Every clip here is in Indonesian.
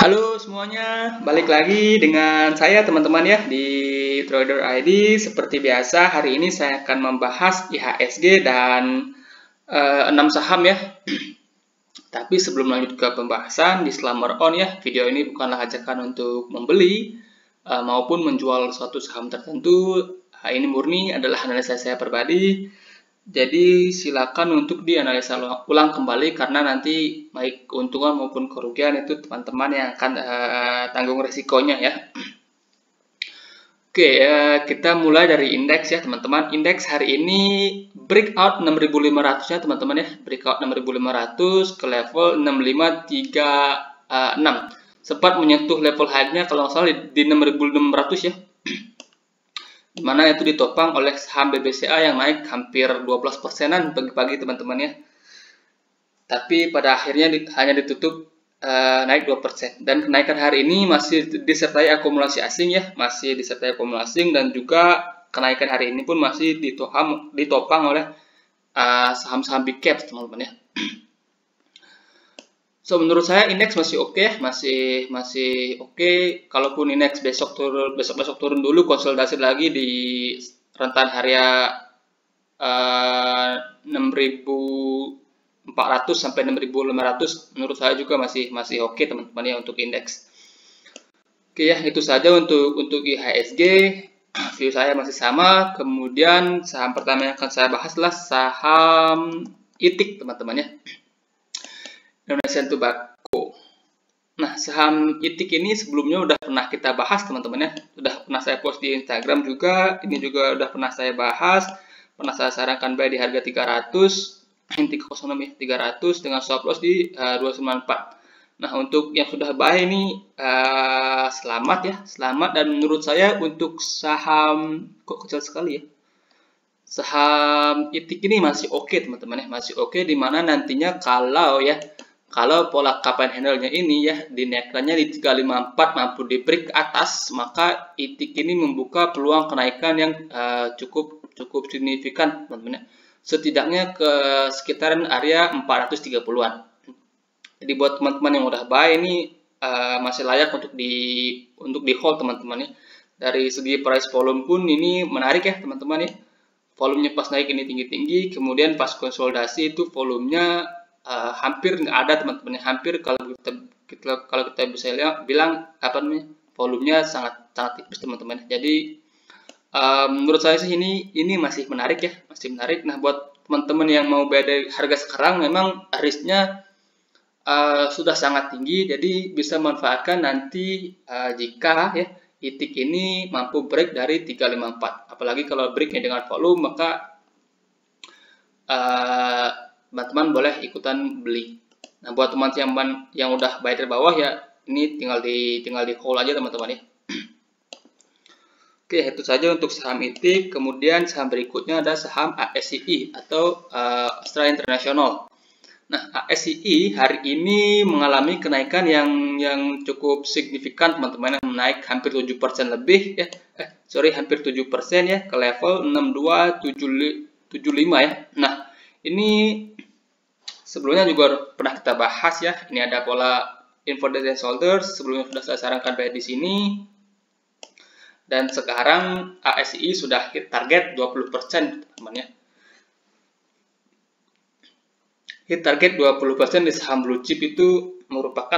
Halo semuanya, balik lagi dengan saya teman-teman ya di Trader ID. Seperti biasa, hari ini saya akan membahas IHSG dan 6 saham ya. Tapi sebelum lanjut ke pembahasan, disclaimer on ya, video ini bukanlah ajakan untuk membeli maupun menjual suatu saham tertentu. Ini murni adalah analisa saya pribadi. Jadi silakan untuk dianalisa ulang kembali karena nanti baik keuntungan maupun kerugian itu teman-teman yang akan tanggung resikonya ya. Oke, kita mulai dari indeks ya teman-teman. Indeks hari ini breakout 6.500 ya teman-teman ya. Breakout 6.500 ke level 6536. Sempat menyentuh level high-nya kalau nggak salah di 6.600 ya. Dimana itu ditopang oleh saham BBCA yang naik hampir 12%-an pagi-pagi teman-teman ya. Tapi pada akhirnya hanya ditutup naik 2%. Dan kenaikan hari ini masih disertai akumulasi asing ya, masih disertai akumulasi asing dan juga kenaikan hari ini pun masih ditopang oleh saham-saham big cap teman-teman ya. So menurut saya indeks masih oke ya, masih oke. Kalaupun indeks besok turun dulu, konsolidasi lagi di rentan harga 6.400 sampai 6.500, menurut saya juga masih oke teman-teman ya untuk indeks. Oke ya, itu saja untuk IHSG. View saya masih sama. Kemudian saham pertama yang akan saya bahas adalah saham ITIC teman-teman ya. Indonesian Tobacco. Nah, saham ITIC ini sebelumnya udah pernah kita bahas teman-teman ya. Udah pernah saya post di Instagram juga. Ini juga udah pernah saya bahas. Pernah saya sarankan buy di harga 300. Inti ekonomi 300 dengan stop loss di 294. Nah, untuk yang sudah buy ini selamat ya. Selamat, dan menurut saya untuk saham kok kecil sekali ya. Saham ITIC ini masih oke teman-teman ya. Masih oke, dimana nantinya kalau pola cup and handle-nya ini ya dinaikkannya di 354 mampu di break ke atas, maka ITIC ini membuka peluang kenaikan yang cukup signifikan teman-teman ya. Setidaknya ke sekitaran area 430-an. Jadi buat teman-teman yang udah buy ini masih layak untuk di hold teman-teman ya. Dari segi price volume pun ini menarik ya teman-teman ya. Volumenya pas naik ini tinggi-tinggi, kemudian pas konsolidasi itu volumenya hampir nggak ada teman-teman, hampir kalau kita bisa bilang volumenya sangat tipis teman-teman. Jadi menurut saya sih ini masih menarik ya, masih menarik. Nah, buat teman-teman yang mau buy dari harga sekarang, memang risknya sudah sangat tinggi, jadi bisa manfaatkan nanti jika ya ITIC ini mampu break dari 354. Apalagi kalau breaknya dengan volume, maka teman-teman boleh ikutan beli. Nah, buat teman-teman yang udah buy dari bawah ya, ini tinggal di hold aja teman-teman ya. Oke, itu saja untuk saham ITIC. Kemudian saham berikutnya ada saham ASCI atau Australia International. Nah, ASCI hari ini mengalami kenaikan yang cukup signifikan teman-teman, yang naik hampir 7% lebih ya. Hampir 7% ya ke level 6275 ya. Nah, ini sebelumnya juga pernah kita bahas ya. Ini ada pola inverted and shoulders, sebelumnya sudah saya sarankan buy di sini. Dan sekarang ASCI sudah hit target 20% teman-teman ya. Hit target 20% di saham blue chip itu merupakan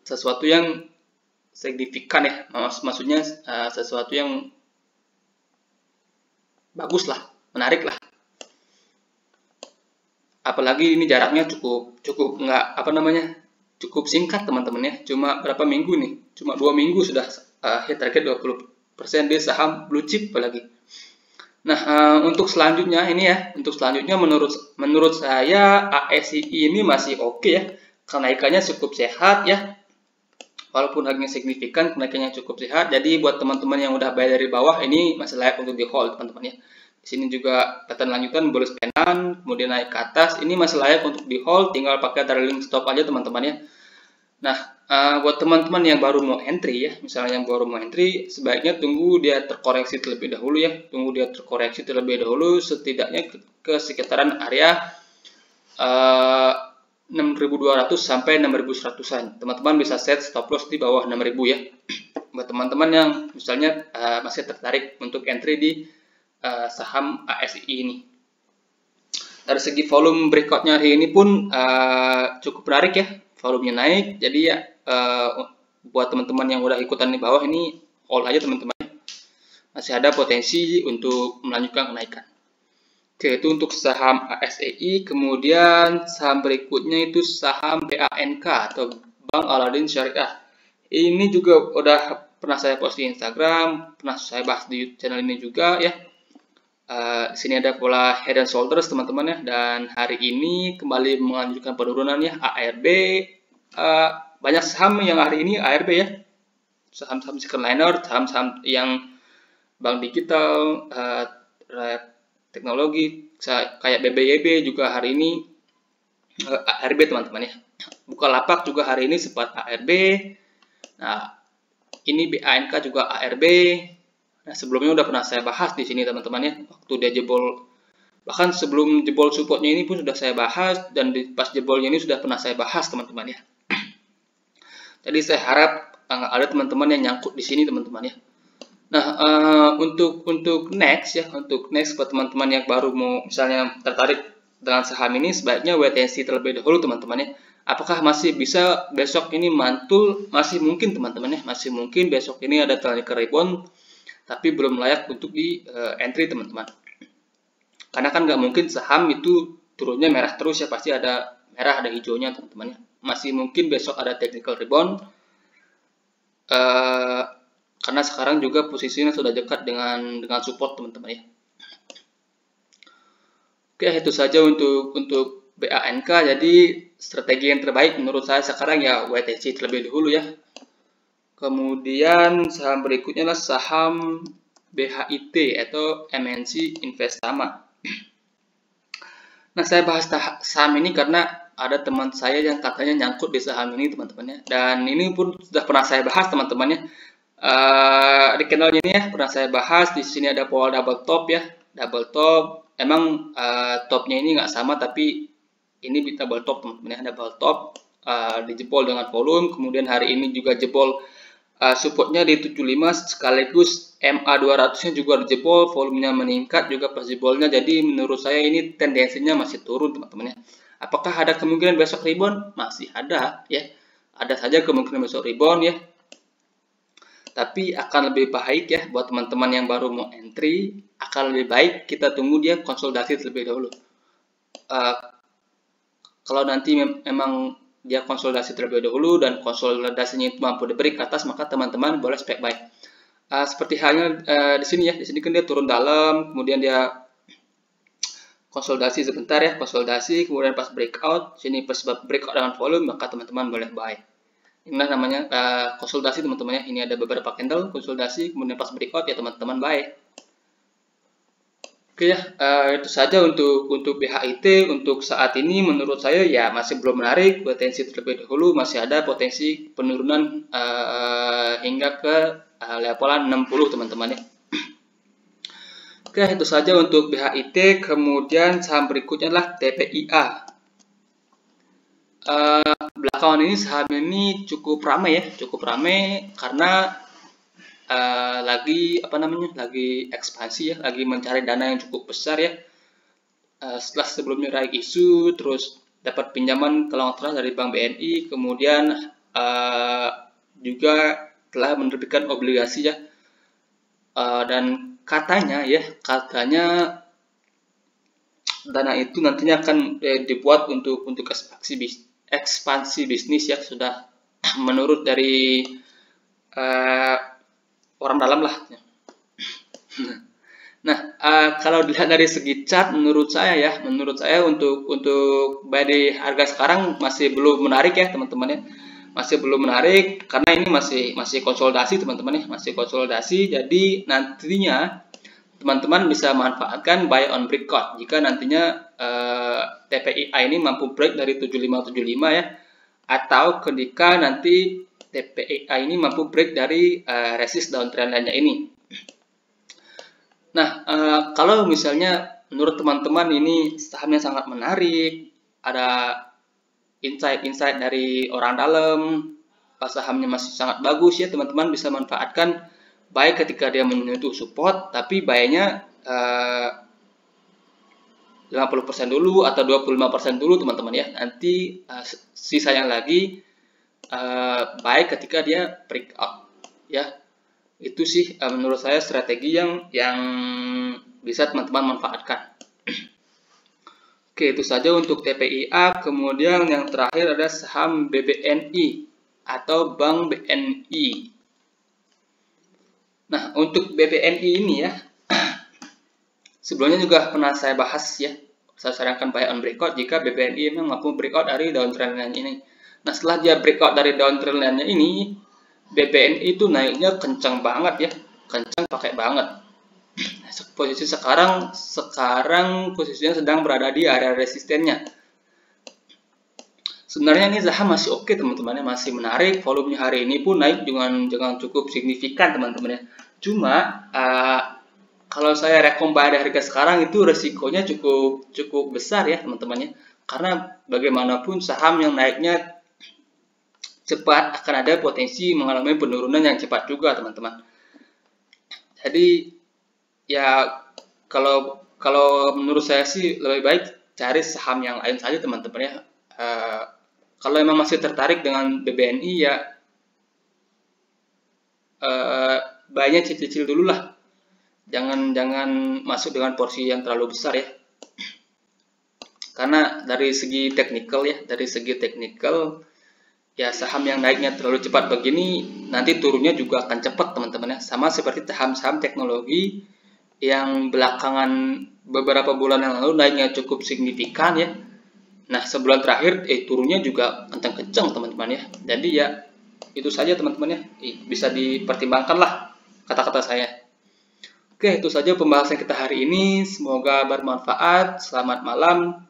sesuatu yang signifikan ya. Maksudnya sesuatu yang bagus lah, menarik lah. Apalagi ini jaraknya cukup cukup singkat teman-teman ya. Cuma berapa minggu nih? Cuma 2 minggu sudah hit target 20% di saham blue chip apalagi. Nah, untuk selanjutnya menurut saya ASCI ini masih oke ya. Kenaikannya cukup sehat ya. Walaupun harganya signifikan, kenaikannya cukup sehat. Jadi buat teman-teman yang udah buy dari bawah, ini masih layak untuk di hold teman-teman ya. Di sini juga pattern lanjutan bullish kanan, kemudian naik ke atas. Ini masih layak untuk di hold, tinggal pakai trailing stop aja teman-teman ya. Nah, buat teman-teman yang baru mau entry ya, misalnya yang baru mau entry, sebaiknya tunggu dia terkoreksi terlebih dahulu ya. Tunggu dia terkoreksi terlebih dahulu, setidaknya ke sekitaran area 6.200 sampai 6.100-an. Teman-teman bisa set stop loss di bawah 6.000 ya. Buat teman-teman yang misalnya masih tertarik untuk entry di saham ASI ini. Dari segi volume breakout-nya hari ini pun cukup menarik ya. Volumenya naik. Jadi ya buat teman-teman yang udah ikutan di bawah ini hold aja teman-teman. Masih ada potensi untuk melanjutkan kenaikan. Oke, itu untuk saham ASEI. Kemudian saham berikutnya itu saham BANK atau Bank Aladin Syariah. Ini juga udah pernah saya post di Instagram, pernah saya bahas di channel ini juga ya. Di sini ada pola head and shoulders teman-teman ya. Dan hari ini kembali melanjutkan penurunan ya. ARB, banyak saham yang hari ini ARB ya. Saham-saham second liner, saham-saham yang bank digital, teknologi kayak BBYB juga hari ini ARB teman-teman ya. Bukalapak juga hari ini sempat ARB. Nah, ini BANK juga ARB. Nah, sebelumnya udah pernah saya bahas di sini teman-teman ya. Waktu dia jebol, bahkan sebelum jebol supportnya ini pun sudah saya bahas, dan pas jebolnya ini sudah pernah saya bahas teman-teman ya. Jadi saya harap ada teman-teman yang nyangkut di sini teman-teman ya. Nah, untuk next ya, untuk next buat teman-teman yang baru mau misalnya tertarik dengan saham ini, sebaiknya wait and see terlebih dahulu teman-teman ya. Apakah masih bisa besok ini mantul? Masih mungkin teman-teman ya, masih mungkin besok ini ada technical rebound, tapi belum layak untuk di entry teman-teman. Karena kan nggak mungkin saham itu turunnya merah terus ya, pasti ada merah ada hijaunya teman-teman ya. Masih mungkin besok ada technical rebound. Karena sekarang juga posisinya sudah dekat dengan support teman-teman ya. Oke, itu saja untuk BANK. Jadi strategi yang terbaik menurut saya sekarang ya wait and see terlebih dahulu ya. Kemudian saham berikutnya adalah saham BHIT atau MNC Investama. Nah, saya bahas saham ini karena ada teman saya yang katanya nyangkut di saham ini teman-teman ya. Dan ini pun sudah pernah saya bahas teman-teman ya. Di channel ini ya pernah saya bahas. Di sini ada pola double top ya, double top. Emang topnya ini nggak sama, tapi ini double top teman-teman ya, double top dijebol dengan volume. Kemudian hari ini juga jebol supportnya di 75, sekaligus MA 200-nya juga dijebol, volumenya meningkat juga pas jebolnya. Jadi menurut saya ini tendensinya masih turun teman-teman ya. Apakah ada kemungkinan besok rebound? Masih ada ya. Ada saja kemungkinan besok rebound ya. Tapi akan lebih baik ya buat teman-teman yang baru mau entry, akan lebih baik kita tunggu dia konsolidasi terlebih dahulu. Kalau nanti memang dia konsolidasi terlebih dahulu dan konsolidasinya itu mampu diberi ke atas, maka teman-teman boleh spek buy. Seperti halnya di sini ya, di sini kan dia turun dalam, kemudian dia konsolidasi sebentar ya, konsolidasi, kemudian pas breakout, sini pas breakout dengan volume, maka teman-teman boleh buy. Inilah namanya konsolidasi teman-teman ya. Ini ada beberapa candle konsolidasi, kemudian pas breakout ya teman-teman buy. Oke ya, itu saja untuk BHIT. Untuk saat ini menurut saya ya masih belum menarik, potensi terlebih dahulu masih ada potensi penurunan hingga ke levelan 60 teman-teman ya. Oke, itu saja untuk BHIT. Kemudian saham berikutnya adalah TPIA. Belakangan ini saham ini cukup ramai ya, cukup ramai karena lagi lagi ekspansi ya, lagi mencari dana yang cukup besar ya. Setelah sebelumnya naik isu, terus dapat pinjaman kalau nggak salah dari Bank BNI, kemudian juga telah menerbitkan obligasi ya, dan katanya dana itu nantinya akan dibuat untuk ekspansi bisnis ya, sudah menurut dari orang dalam lah. Nah, kalau dilihat dari segi chart, menurut saya untuk buy di harga sekarang masih belum menarik ya teman-teman ya, masih belum menarik karena ini masih konsolidasi teman-teman ya, masih konsolidasi. Jadi nantinya teman-teman bisa manfaatkan buy on breakout jika nantinya TPIA ini mampu break dari 7575 ya, atau ketika nanti TPIA ini mampu break dari resist downtrend lainnya ini. Nah, kalau misalnya menurut teman-teman ini sahamnya sangat menarik, ada insight dari orang dalam, sahamnya masih sangat bagus ya, teman-teman bisa manfaatkan baik ketika dia menyentuh support, tapi buynya 50% dulu atau 25% dulu teman-teman ya. Nanti sisanya lagi baik ketika dia breakout ya. Itu sih menurut saya strategi yang bisa teman-teman manfaatkan. Oke, itu saja untuk TPIA. Kemudian yang terakhir ada saham BBNI atau Bank BNI. Nah, untuk BBNI ini ya, sebelumnya juga pernah saya bahas ya. Saya sarankan buy on breakout jika BBNI memang mampu breakout dari downtrend line ini. Nah, setelah dia breakout dari downtrend line ini, BBNI itu naiknya kencang banget ya, kencang pakai banget. Posisi sekarang posisinya sedang berada di area resistennya. Sebenarnya ini saham masih oke teman-teman ya, masih menarik. Volumenya hari ini pun naik dengan cukup signifikan teman-teman ya. Cuma kalau saya rekom buy dari harga sekarang itu resikonya cukup besar ya teman-teman ya. Karena bagaimanapun saham yang naiknya cepat akan ada potensi mengalami penurunan yang cepat juga teman-teman. Jadi ya kalau menurut saya sih lebih baik cari saham yang lain saja teman-teman ya. Kalau memang masih tertarik dengan BBNI ya buynya cicil-cicil dulu lah. Jangan masuk dengan porsi yang terlalu besar ya. Karena dari segi teknikal ya saham yang naiknya terlalu cepat begini nanti turunnya juga akan cepat teman-teman ya. Sama seperti saham-saham teknologi yang belakangan beberapa bulan yang lalu naiknya cukup signifikan ya. Nah, sebulan terakhir turunnya juga kencang-kencang teman-teman ya. Jadi ya itu saja teman-teman ya. Bisa dipertimbangkan lah kata-kata saya. Oke, itu saja pembahasan kita hari ini. Semoga bermanfaat. Selamat malam.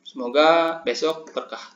Semoga besok berkah.